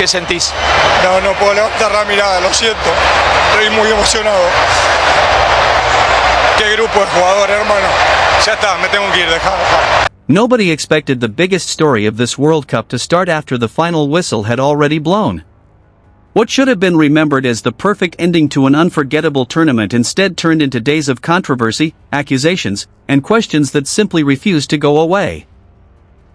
¿Qué sentís? No, no puedo levantar la mirada, lo siento. Estoy muy emocionado. Qué grupo de jugadores, hermano. Ya está, me tengo que ir, dejá. Nobody expected the biggest story of this World Cup to start after the final whistle had already blown. What should have been remembered as the perfect ending to an unforgettable tournament instead turned into days of controversy, accusations, and questions that simply refused to go away.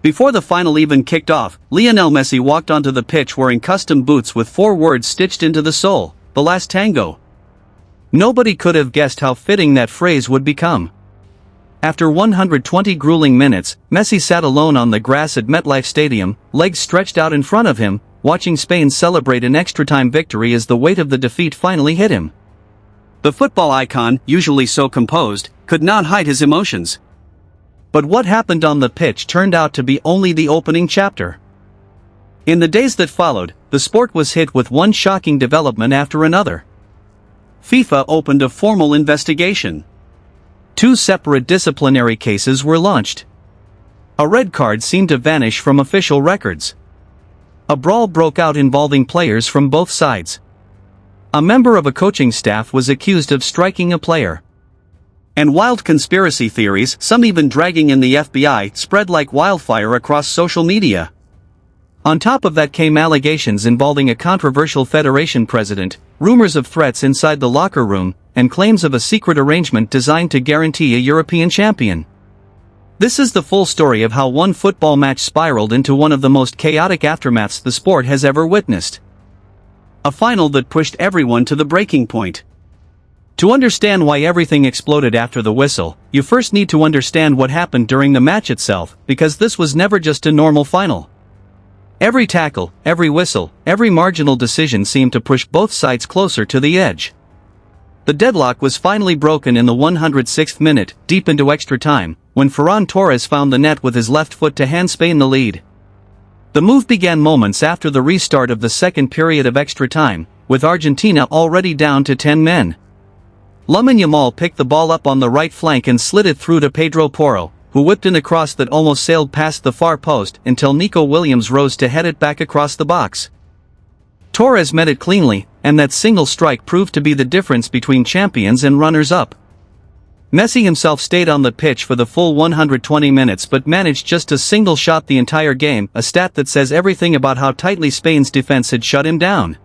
Before the final even kicked off, Lionel Messi walked onto the pitch wearing custom boots with 4 words stitched into the sole, the last tango. Nobody could have guessed how fitting that phrase would become. After 120 grueling minutes, Messi sat alone on the grass at MetLife Stadium, legs stretched out in front of him, watching Spain celebrate an extra-time victory as the weight of the defeat finally hit him. The football icon, usually so composed, could not hide his emotions. But what happened on the pitch turned out to be only the opening chapter. In the days that followed, the sport was hit with one shocking development after another. FIFA opened a formal investigation. 2 separate disciplinary cases were launched. A red card seemed to vanish from official records. A brawl broke out involving players from both sides. A member of a coaching staff was accused of striking a player. And wild conspiracy theories, some even dragging in the FBI, spread like wildfire across social media. On top of that came allegations involving a controversial federation president, rumors of threats inside the locker room, and claims of a secret arrangement designed to guarantee a European champion. This is the full story of how one football match spiraled into one of the most chaotic aftermaths the sport has ever witnessed. A final that pushed everyone to the breaking point. To understand why everything exploded after the whistle, you first need to understand what happened during the match itself, because this was never just a normal final. Every tackle, every whistle, every marginal decision seemed to push both sides closer to the edge. The deadlock was finally broken in the 106th minute, deep into extra time, when Ferran Torres found the net with his left foot to hand Spain the lead. The move began moments after the restart of the second period of extra time, with Argentina already down to 10 men. Lamine Yamal picked the ball up on the right flank and slid it through to Pedro Porro, who whipped in a cross that almost sailed past the far post until Nico Williams rose to head it back across the box. Torres met it cleanly, and that single strike proved to be the difference between champions and runners-up. Messi himself stayed on the pitch for the full 120 minutes but managed just a single shot the entire game, a stat that says everything about how tightly Spain's defense had shut him down.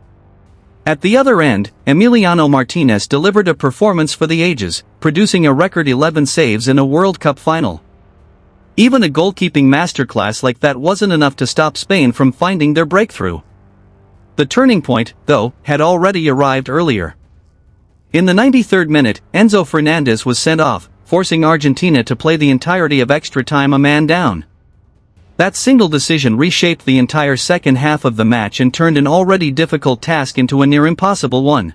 At the other end, Emiliano Martinez delivered a performance for the ages, producing a record 11 saves in a World Cup final. Even a goalkeeping masterclass like that wasn't enough to stop Spain from finding their breakthrough. The turning point, though, had already arrived earlier. In the 93rd minute, Enzo Fernandez was sent off, forcing Argentina to play the entirety of extra time a man down. That single decision reshaped the entire second half of the match and turned an already difficult task into a near impossible one.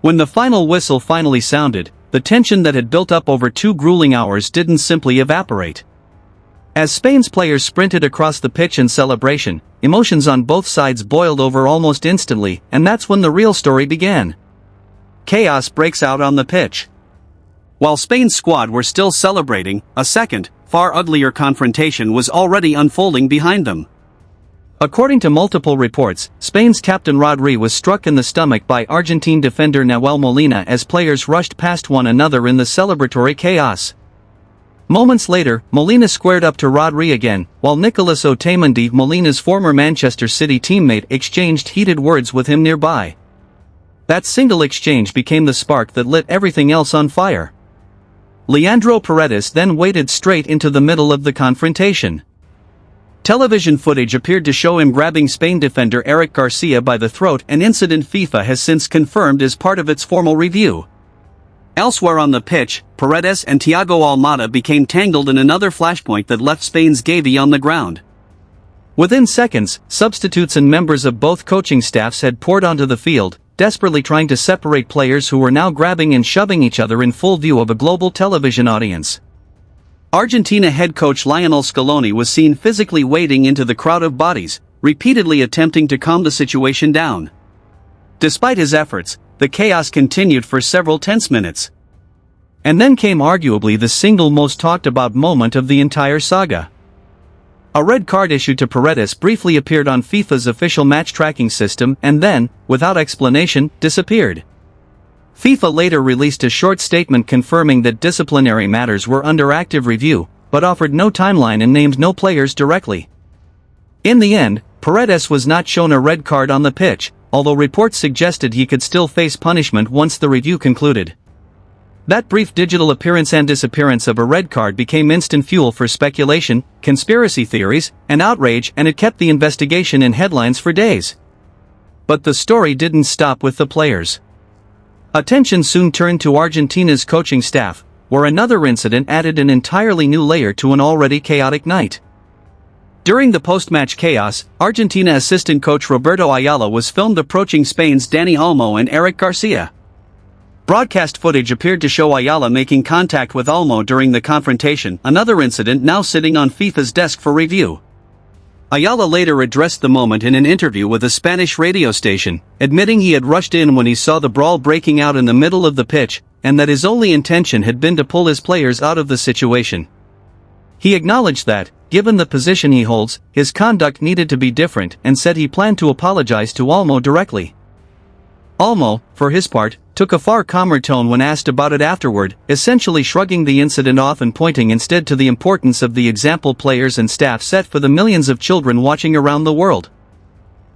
When the final whistle finally sounded, the tension that had built up over 2 grueling hours didn't simply evaporate. As Spain's players sprinted across the pitch in celebration, emotions on both sides boiled over almost instantly, and that's when the real story began. Chaos breaks out on the pitch. While Spain's squad were still celebrating, a second, far uglier confrontation was already unfolding behind them. According to multiple reports, Spain's captain Rodri was struck in the stomach by Argentine defender Nahuel Molina as players rushed past one another in the celebratory chaos. Moments later, Molina squared up to Rodri again, while Nicolas Otamendi, Molina's former Manchester City teammate, exchanged heated words with him nearby. That single exchange became the spark that lit everything else on fire. Leandro Paredes then waded straight into the middle of the confrontation. Television footage appeared to show him grabbing Spain defender Eric Garcia by the throat, an incident FIFA has since confirmed as part of its formal review. Elsewhere on the pitch, Paredes and Thiago Almada became tangled in another flashpoint that left Spain's Gavi on the ground. Within seconds, substitutes and members of both coaching staffs had poured onto the field, desperately trying to separate players who were now grabbing and shoving each other in full view of a global television audience. Argentina head coach Lionel Scaloni was seen physically wading into the crowd of bodies, repeatedly attempting to calm the situation down. Despite his efforts, the chaos continued for several tense minutes. And then came arguably the single most talked about moment of the entire saga. A red card issued to Paredes briefly appeared on FIFA's official match tracking system and then, without explanation, disappeared. FIFA later released a short statement confirming that disciplinary matters were under active review, but offered no timeline and named no players directly. In the end, Paredes was not shown a red card on the pitch, although reports suggested he could still face punishment once the review concluded. That brief digital appearance and disappearance of a red card became instant fuel for speculation, conspiracy theories, and outrage, and it kept the investigation in headlines for days. But the story didn't stop with the players. Attention soon turned to Argentina's coaching staff, where another incident added an entirely new layer to an already chaotic night. During the post-match chaos, Argentina assistant coach Roberto Ayala was filmed approaching Spain's Dani Olmo and Eric Garcia. Broadcast footage appeared to show Ayala making contact with Olmo during the confrontation, another incident now sitting on FIFA's desk for review. Ayala later addressed the moment in an interview with a Spanish radio station, admitting he had rushed in when he saw the brawl breaking out in the middle of the pitch, and that his only intention had been to pull his players out of the situation. He acknowledged that, given the position he holds, his conduct needed to be different and said he planned to apologize to Olmo directly. Olmo, for his part, took a far calmer tone when asked about it afterward, essentially shrugging the incident off and pointing instead to the importance of the example players and staff set for the millions of children watching around the world.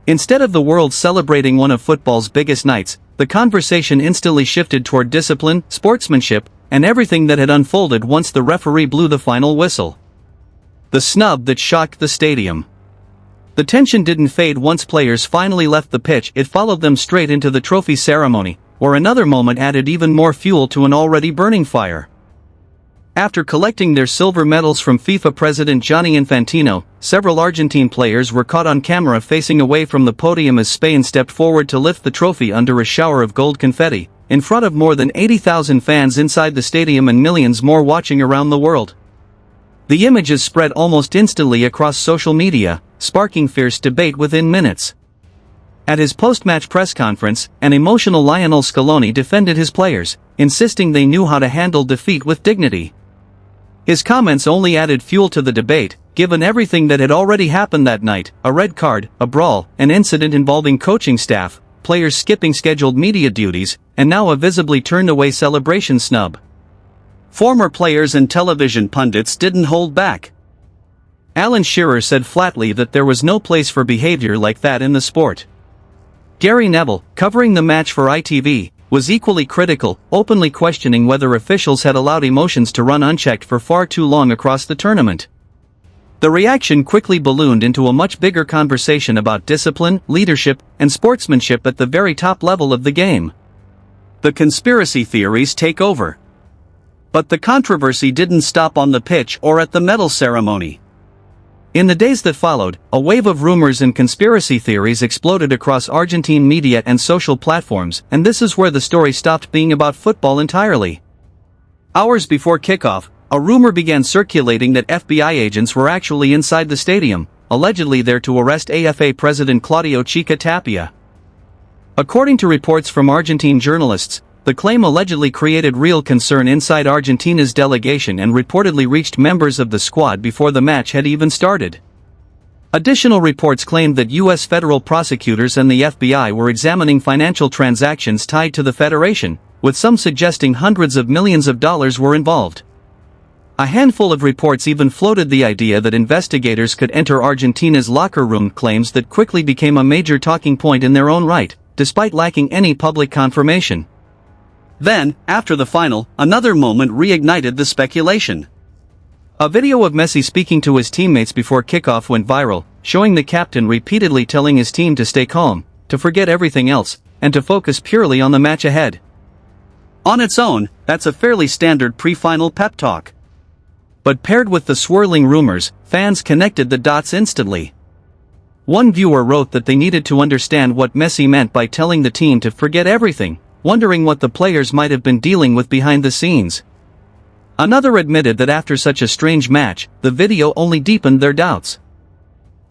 Instead of the world celebrating one of football's biggest nights, the conversation instantly shifted toward discipline, sportsmanship, and everything that had unfolded once the referee blew the final whistle. The snub that shocked the stadium. The tension didn't fade once players finally left the pitch, it followed them straight into the trophy ceremony, where another moment added even more fuel to an already burning fire. After collecting their silver medals from FIFA President Gianni Infantino, several Argentine players were caught on camera facing away from the podium as Spain stepped forward to lift the trophy under a shower of gold confetti, in front of more than 80,000 fans inside the stadium and millions more watching around the world. The images spread almost instantly across social media, sparking fierce debate within minutes. At his post-match press conference, an emotional Lionel Scaloni defended his players, insisting they knew how to handle defeat with dignity. His comments only added fuel to the debate, given everything that had already happened that night: a red card, a brawl, an incident involving coaching staff, players skipping scheduled media duties, and now a visibly turned-away celebration snub. Former players and television pundits didn't hold back. Alan Shearer said flatly that there was no place for behavior like that in the sport. Gary Neville, covering the match for ITV, was equally critical, openly questioning whether officials had allowed emotions to run unchecked for far too long across the tournament. The reaction quickly ballooned into a much bigger conversation about discipline, leadership, and sportsmanship at the very top level of the game. The conspiracy theories take over. But the controversy didn't stop on the pitch or at the medal ceremony. In the days that followed, a wave of rumors and conspiracy theories exploded across Argentine media and social platforms, and this is where the story stopped being about football entirely. Hours before kickoff, a rumor began circulating that FBI agents were actually inside the stadium, allegedly there to arrest AFA President Claudio Chica Tapia. According to reports from Argentine journalists, the claim allegedly created real concern inside Argentina's delegation and reportedly reached members of the squad before the match had even started. Additional reports claimed that U.S. federal prosecutors and the FBI were examining financial transactions tied to the federation, with some suggesting hundreds of millions of dollars were involved. A handful of reports even floated the idea that investigators could enter Argentina's locker room, claims that quickly became a major talking point in their own right, despite lacking any public confirmation. Then, after the final, another moment reignited the speculation. A video of Messi speaking to his teammates before kickoff went viral, showing the captain repeatedly telling his team to stay calm, to forget everything else, and to focus purely on the match ahead. On its own, that's a fairly standard pre-final pep talk. But paired with the swirling rumors, fans connected the dots instantly. One viewer wrote that they needed to understand what Messi meant by telling the team to forget everything, wondering what the players might have been dealing with behind the scenes. Another admitted that after such a strange match, the video only deepened their doubts.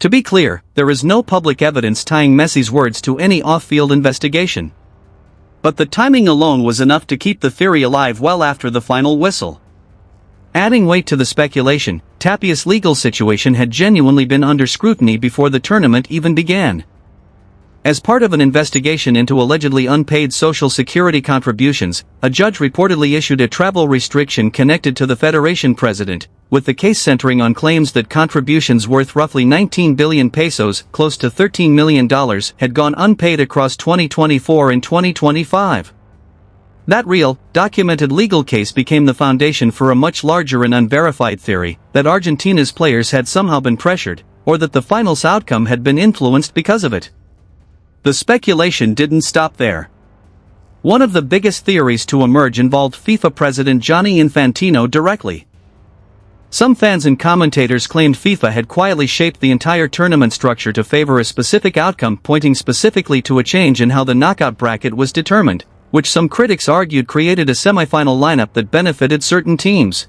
To be clear, there is no public evidence tying Messi's words to any off-field investigation. But the timing alone was enough to keep the theory alive well after the final whistle. Adding weight to the speculation, Tapia's legal situation had genuinely been under scrutiny before the tournament even began. As part of an investigation into allegedly unpaid Social Security contributions, a judge reportedly issued a travel restriction connected to the federation president, with the case centering on claims that contributions worth roughly 19 billion pesos, close to $13 million, had gone unpaid across 2024 and 2025. That real, documented legal case became the foundation for a much larger and unverified theory that Argentina's players had somehow been pressured, or that the finals outcome had been influenced because of it. The speculation didn't stop there. One of the biggest theories to emerge involved FIFA president Gianni Infantino directly. Some fans and commentators claimed FIFA had quietly shaped the entire tournament structure to favor a specific outcome, pointing specifically to a change in how the knockout bracket was determined, which some critics argued created a semifinal lineup that benefited certain teams.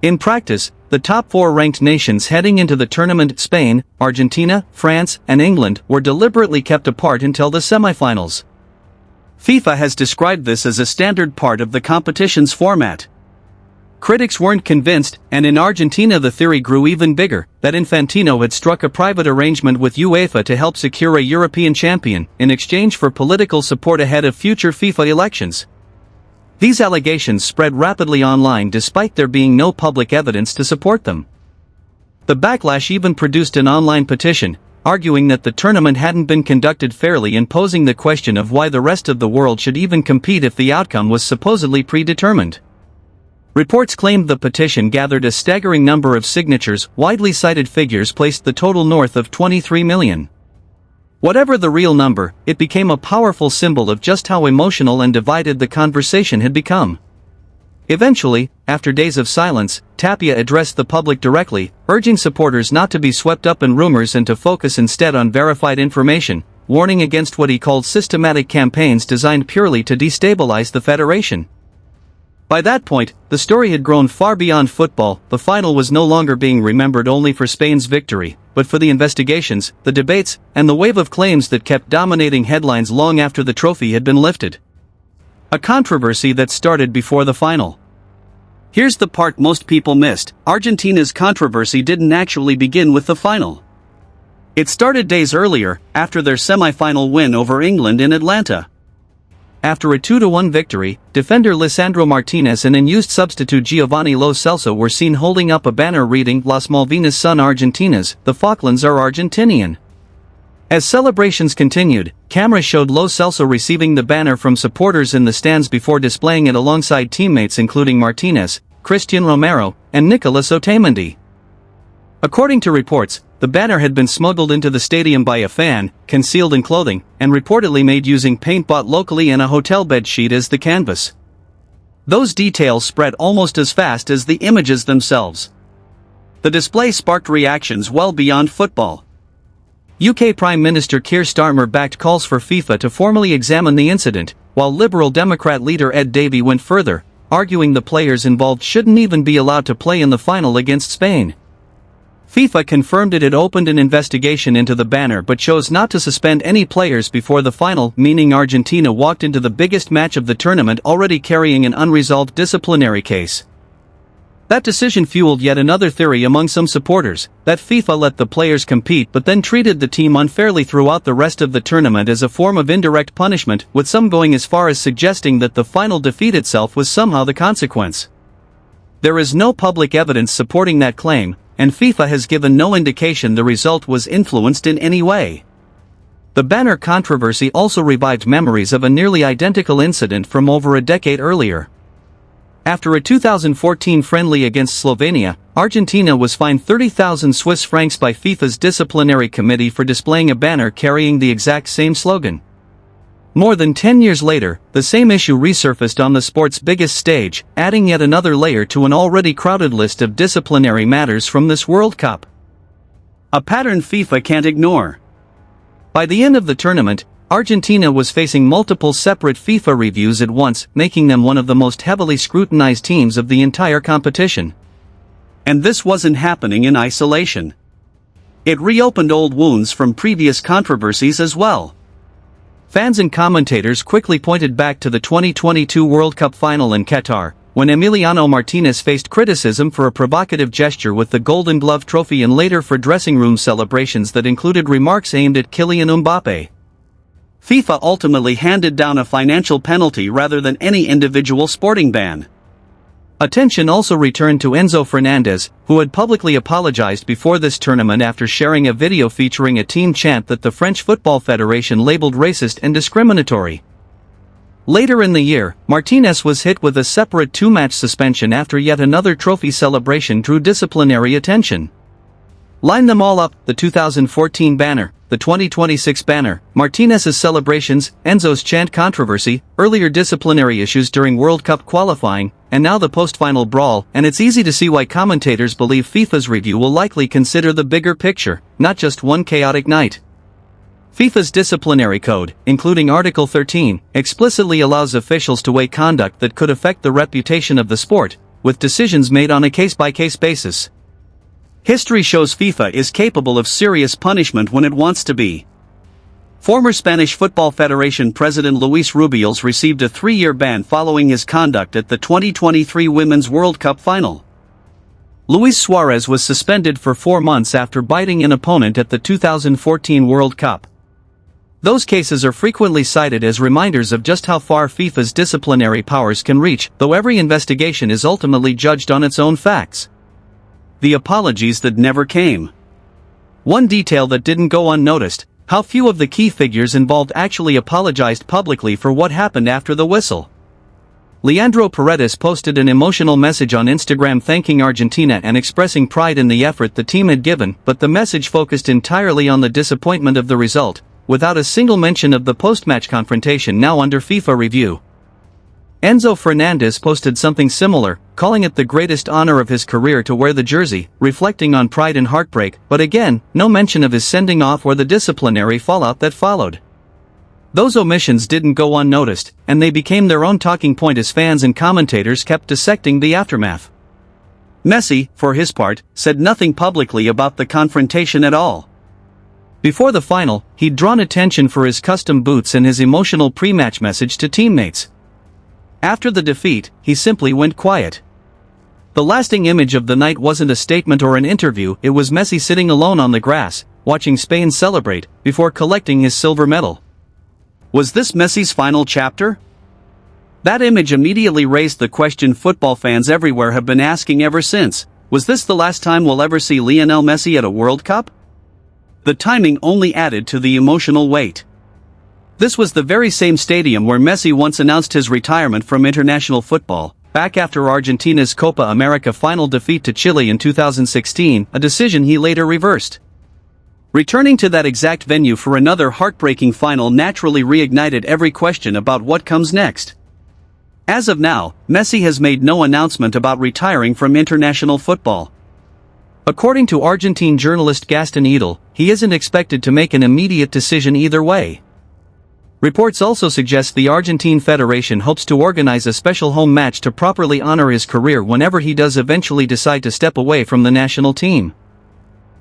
In practice, the top four ranked nations heading into the tournament, Spain, Argentina, France, and England, were deliberately kept apart until the semifinals. FIFA has described this as a standard part of the competition's format. Critics weren't convinced, and in Argentina the theory grew even bigger, that Infantino had struck a private arrangement with UEFA to help secure a European champion, in exchange for political support ahead of future FIFA elections. These allegations spread rapidly online despite there being no public evidence to support them. The backlash even produced an online petition, arguing that the tournament hadn't been conducted fairly and posing the question of why the rest of the world should even compete if the outcome was supposedly predetermined. Reports claimed the petition gathered a staggering number of signatures. Widely cited figures placed the total north of 23 million. Whatever the real number, it became a powerful symbol of just how emotional and divided the conversation had become. Eventually, after days of silence, Tapia addressed the public directly, urging supporters not to be swept up in rumors and to focus instead on verified information, warning against what he called systematic campaigns designed purely to destabilize the federation. By that point, the story had grown far beyond football. The final was no longer being remembered only for Spain's victory, but for the investigations, the debates, and the wave of claims that kept dominating headlines long after the trophy had been lifted. A controversy that started before the final. Here's the part most people missed: Argentina's controversy didn't actually begin with the final. It started days earlier, after their semi-final win over England in Atlanta. After a 2-1 victory, defender Lisandro Martinez and unused substitute Giovanni Lo Celso were seen holding up a banner reading "Las Malvinas son Argentinas," the Falklands are Argentinian. As celebrations continued, cameras showed Lo Celso receiving the banner from supporters in the stands before displaying it alongside teammates including Martinez, Christian Romero, and Nicolas Otamendi. According to reports, the banner had been smuggled into the stadium by a fan, concealed in clothing, and reportedly made using paint bought locally and a hotel bed sheet as the canvas. Those details spread almost as fast as the images themselves. The display sparked reactions well beyond football. UK Prime Minister Keir Starmer backed calls for FIFA to formally examine the incident, while Liberal Democrat leader Ed Davey went further, arguing the players involved shouldn't even be allowed to play in the final against Spain. FIFA confirmed it had opened an investigation into the banner but chose not to suspend any players before the final, meaning Argentina walked into the biggest match of the tournament already carrying an unresolved disciplinary case. That decision fueled yet another theory among some supporters, that FIFA let the players compete but then treated the team unfairly throughout the rest of the tournament as a form of indirect punishment, with some going as far as suggesting that the final defeat itself was somehow the consequence. There is no public evidence supporting that claim, and FIFA has given no indication the result was influenced in any way. The banner controversy also revived memories of a nearly identical incident from over a decade earlier. After a 2014 friendly against Slovenia, Argentina was fined 30,000 Swiss francs by FIFA's disciplinary committee for displaying a banner carrying the exact same slogan. More than 10 years later, the same issue resurfaced on the sport's biggest stage, adding yet another layer to an already crowded list of disciplinary matters from this World Cup. A pattern FIFA can't ignore. By the end of the tournament, Argentina was facing multiple separate FIFA reviews at once, making them one of the most heavily scrutinized teams of the entire competition. And this wasn't happening in isolation. It reopened old wounds from previous controversies as well. Fans and commentators quickly pointed back to the 2022 World Cup final in Qatar, when Emiliano Martinez faced criticism for a provocative gesture with the Golden Glove trophy and later for dressing room celebrations that included remarks aimed at Kylian Mbappe. FIFA ultimately handed down a financial penalty rather than any individual sporting ban. Attention also returned to Enzo Fernandez, who had publicly apologized before this tournament after sharing a video featuring a team chant that the French Football Federation labeled racist and discriminatory. Later in the year, Martinez was hit with a separate 2-match suspension after yet another trophy celebration drew disciplinary attention. Line them all up: the 2014 banner, the 2026 banner, Martinez's celebrations, Enzo's chant controversy, earlier disciplinary issues during World Cup qualifying, and now the post-final brawl, and it's easy to see why commentators believe FIFA's review will likely consider the bigger picture, not just one chaotic night. FIFA's disciplinary code, including Article 13, explicitly allows officials to weigh conduct that could affect the reputation of the sport, with decisions made on a case-by-case basis. History shows FIFA is capable of serious punishment when it wants to be. Former Spanish Football Federation President Luis Rubiales received a 3-year ban following his conduct at the 2023 Women's World Cup final. Luis Suarez was suspended for 4 months after biting an opponent at the 2014 World Cup. Those cases are frequently cited as reminders of just how far FIFA's disciplinary powers can reach, though every investigation is ultimately judged on its own facts. The apologies that never came. One detail that didn't go unnoticed: how few of the key figures involved actually apologized publicly for what happened after the whistle. Leandro Paredes posted an emotional message on Instagram thanking Argentina and expressing pride in the effort the team had given, but the message focused entirely on the disappointment of the result, without a single mention of the post-match confrontation now under FIFA review. Enzo Fernandez posted something similar, calling it the greatest honor of his career to wear the jersey, reflecting on pride and heartbreak, but again, no mention of his sending off or the disciplinary fallout that followed. Those omissions didn't go unnoticed, and they became their own talking point as fans and commentators kept dissecting the aftermath. Messi, for his part, said nothing publicly about the confrontation at all. Before the final, he'd drawn attention for his custom boots and his emotional pre-match message to teammates. After the defeat, he simply went quiet. The lasting image of the night wasn't a statement or an interview, it was Messi sitting alone on the grass, watching Spain celebrate, before collecting his silver medal. Was this Messi's final chapter? That image immediately raised the question football fans everywhere have been asking ever since: was this the last time we'll ever see Lionel Messi at a World Cup? The timing only added to the emotional weight. This was the very same stadium where Messi once announced his retirement from international football, back after Argentina's Copa America final defeat to Chile in 2016, a decision he later reversed. Returning to that exact venue for another heartbreaking final naturally reignited every question about what comes next. As of now, Messi has made no announcement about retiring from international football. According to Argentine journalist Gaston Edel, he isn't expected to make an immediate decision either way. Reports also suggest the Argentine Federation hopes to organize a special home match to properly honor his career whenever he does eventually decide to step away from the national team.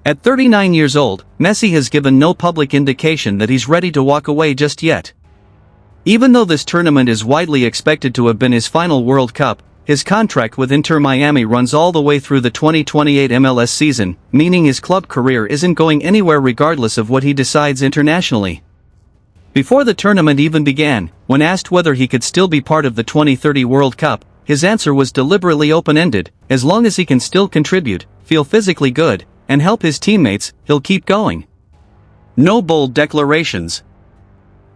At 39 years old, Messi has given no public indication that he's ready to walk away just yet. Even though this tournament is widely expected to have been his final World Cup, his contract with Inter Miami runs all the way through the 2028 MLS season, meaning his club career isn't going anywhere regardless of what he decides internationally. Before the tournament even began, when asked whether he could still be part of the 2030 World Cup, his answer was deliberately open-ended: as long as he can still contribute, feel physically good, and help his teammates, he'll keep going. No bold declarations.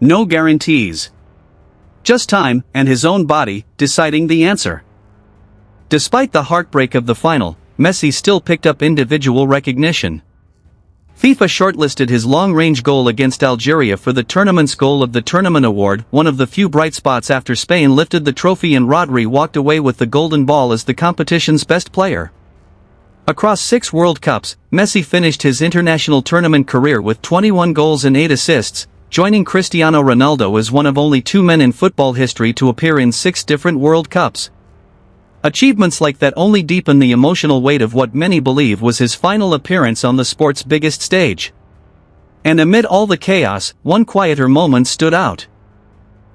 No guarantees. Just time, and his own body, deciding the answer. Despite the heartbreak of the final, Messi still picked up individual recognition. FIFA shortlisted his long-range goal against Algeria for the tournament's Goal of the Tournament award, one of the few bright spots after Spain lifted the trophy and Rodri walked away with the golden ball as the competition's best player. Across 6 World Cups, Messi finished his international tournament career with 21 goals and 8 assists, joining Cristiano Ronaldo as one of only 2 men in football history to appear in 6 different World Cups. Achievements like that only deepen the emotional weight of what many believe was his final appearance on the sport's biggest stage. And amid all the chaos, one quieter moment stood out.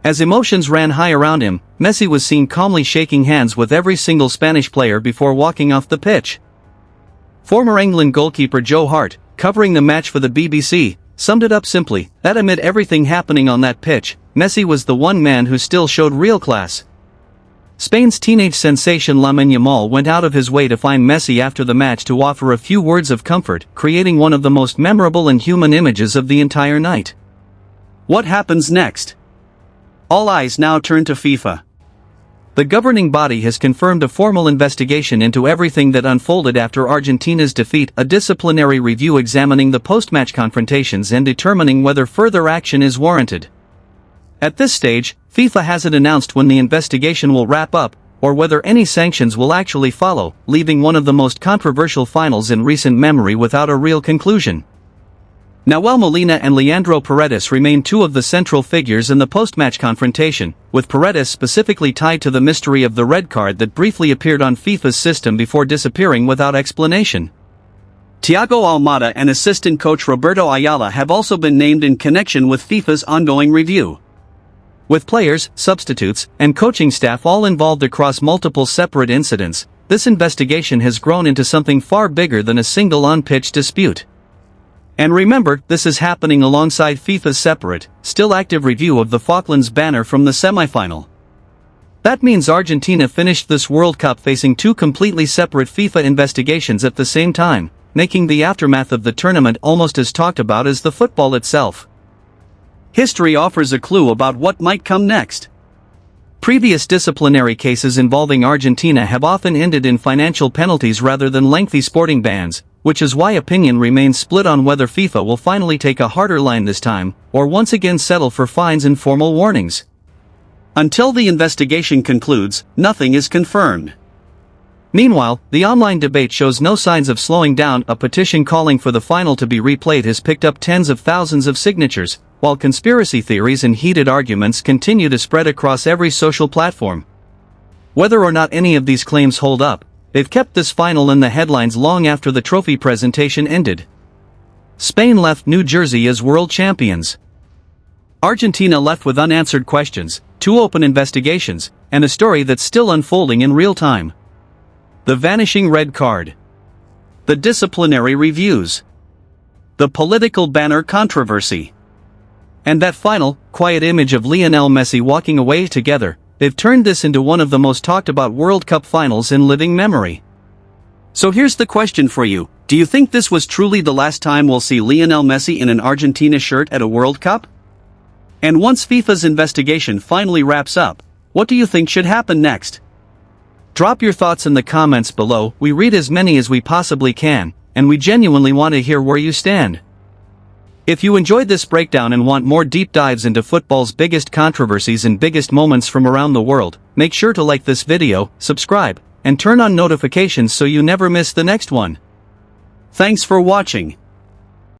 As emotions ran high around him, Messi was seen calmly shaking hands with every single Spanish player before walking off the pitch. Former England goalkeeper Joe Hart, covering the match for the BBC, summed it up simply, that amid everything happening on that pitch, Messi was the one man who still showed real class. Spain's teenage sensation Lamine Yamal went out of his way to find Messi after the match to offer a few words of comfort, creating one of the most memorable and human images of the entire night. What happens next? All eyes now turn to FIFA. The governing body has confirmed a formal investigation into everything that unfolded after Argentina's defeat, a disciplinary review examining the post-match confrontations and determining whether further action is warranted. At this stage, FIFA hasn't announced when the investigation will wrap up, or whether any sanctions will actually follow, leaving one of the most controversial finals in recent memory without a real conclusion. Nahuel Molina and Leandro Paredes remain two of the central figures in the post-match confrontation, with Paredes specifically tied to the mystery of the red card that briefly appeared on FIFA's system before disappearing without explanation. Thiago Almada and assistant coach Roberto Ayala have also been named in connection with FIFA's ongoing review. With players, substitutes, and coaching staff all involved across multiple separate incidents, this investigation has grown into something far bigger than a single on-pitch dispute. And remember, this is happening alongside FIFA's separate, still active review of the Falklands banner from the semi-final. That means Argentina finished this World Cup facing two completely separate FIFA investigations at the same time, making the aftermath of the tournament almost as talked about as the football itself. History offers a clue about what might come next. Previous disciplinary cases involving Argentina have often ended in financial penalties rather than lengthy sporting bans, which is why opinion remains split on whether FIFA will finally take a harder line this time, or once again settle for fines and formal warnings. Until the investigation concludes, nothing is confirmed. Meanwhile, the online debate shows no signs of slowing down. A petition calling for the final to be replayed has picked up tens of thousands of signatures, while conspiracy theories and heated arguments continue to spread across every social platform. Whether or not any of these claims hold up, they've kept this final in the headlines long after the trophy presentation ended. Spain left New Jersey as world champions. Argentina left with unanswered questions, two open investigations, and a story that's still unfolding in real time. The vanishing red card. The disciplinary reviews. The political banner controversy. And that final, quiet image of Lionel Messi walking away together. They've turned this into one of the most talked about World Cup finals in living memory. So here's the question for you. Do you think this was truly the last time we'll see Lionel Messi in an Argentina shirt at a World Cup? And once FIFA's investigation finally wraps up, what do you think should happen next? Drop your thoughts in the comments below. We read as many as we possibly can, and we genuinely want to hear where you stand. If you enjoyed this breakdown and want more deep dives into football's biggest controversies and biggest moments from around the world, make sure to like this video, subscribe, and turn on notifications so you never miss the next one. Thanks for watching.